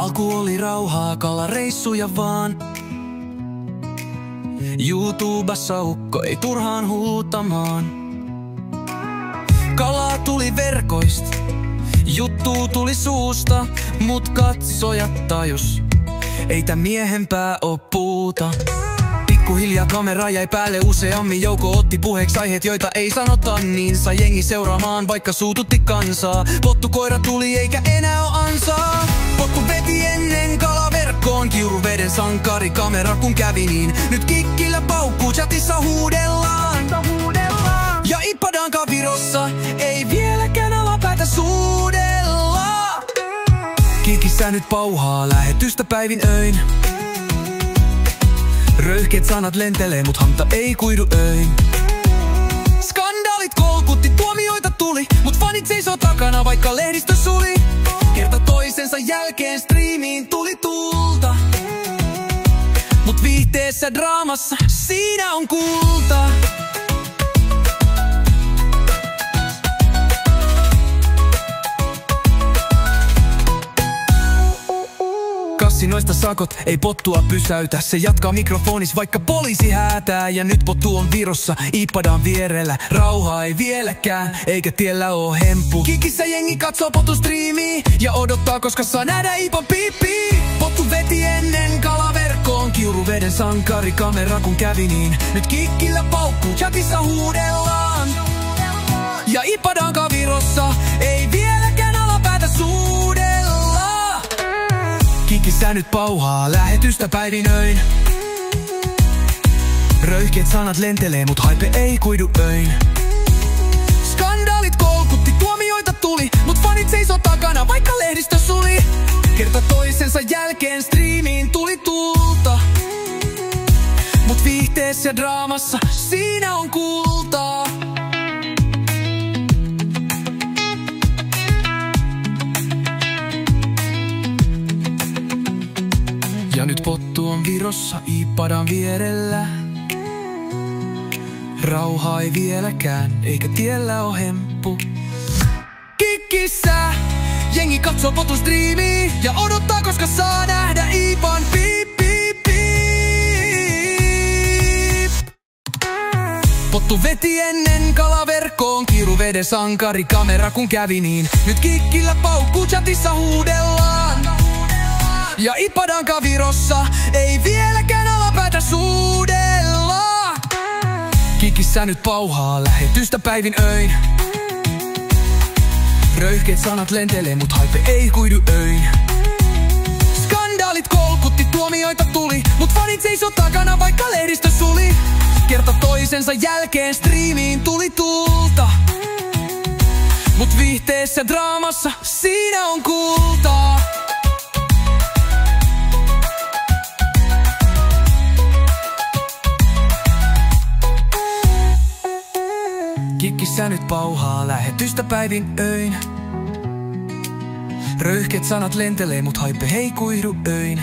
Alku oli rauhaa, kalareissuja vaan. YouTubessa ukko ei turhaan huutamaan. Kalaa tuli verkoista, juttu tuli suusta, mut katsojat tajus, ei tää miehempää oo puuta. Pikkuhiljaa kamera jäi päälle useammin, joukko otti puheeksi aiheet, joita ei sanota, niin sai jengi seuraamaan, vaikka suututti kansaa. Pottukoira tuli eikä enää oo ansaa. Pottu veti ennen kalaverkkoon, Kiuruveden sankari kamera kun kävi niin. Nyt kikkillä paukkuu, chatissa huudellaan. Ja Ippadankaan Virossa ei vieläkään alapäätä suudella. Kikissä nyt pauhaa lähetystä päivin öin. Röyhkeet sanat lentelee, mut hanta ei kuidu öin. Skandaalit kolkutti, tuomioita tuli, mut fanit seisoo takana, vaikka lehdistö suli. Kerta toisensa jälkeen striimiin tuli tulta, mut viihteessä draamassa siinä on kulta. Kassinoista sakot, ei pottua pysäytä. Se jatkaa mikrofonis, vaikka poliisi häätää. Ja nyt pottu on Virossa, Ippadan vierellä. Rauhaa ei vieläkään, eikä tiellä oo hemppu. Kikissä jengi katsoo pottu striimiä ja odottaa, koska saa nähdä Ipan piippi. Pottu veti ennen kalaverkkoon, Kiuruveden sankari kamera kun kävi niin. Nyt kikkillä paukkuu, chatissa huudellaan. Ja Ippadankaan Virossa ei vieläkään alapäätä suudella. Kikissä nyt pauhaa lähetystä päivin öin. Röyhkeet sanat lentelee, mut hype ei kuidu öin. Skandaalit kolkutti, tuomioita tuli, mut fanit seisoo takana, vaikka lehdistö suli. Kerta toisensa jälkeen striimiin tuli tulta, mut viihteessä ja draamassa siinä on kultaa. Ja nyt pottu on Virossa, Ippadan vierellä. Rauhaa ei vieläkään, eikä tiellä oo hemppu. Kikissä jengi katsoo potun striimiä ja odottaa, koska saa nähdä Ipan piip piip piip. Pottu veti ennen kalaverkkoon, Kiuruveden sankari kamera kun kävi niin. Nyt kikkillä paukkuu, chatissa huudellaan. Ja Ippadankaan Virossa ei vieläkään alapäätä suudella. Kikissä nyt pauhaa lähetystä päivin öin. Röyhkeet sanat lentelee, mut hype ei kuidu öin. Skandaalit kolkutti, tuomioita tuli, mut fanit seisoo takana, vaikka lehdistö suli. Kerta toisensa jälkeen striimiin tuli tulta, mut viihteessä draamassa siinä on kultaa. Kikissä nyt pauhaa lähetystä päivin öin. Röyhkeet sanat lentelee, mut hype ei kuidu öin.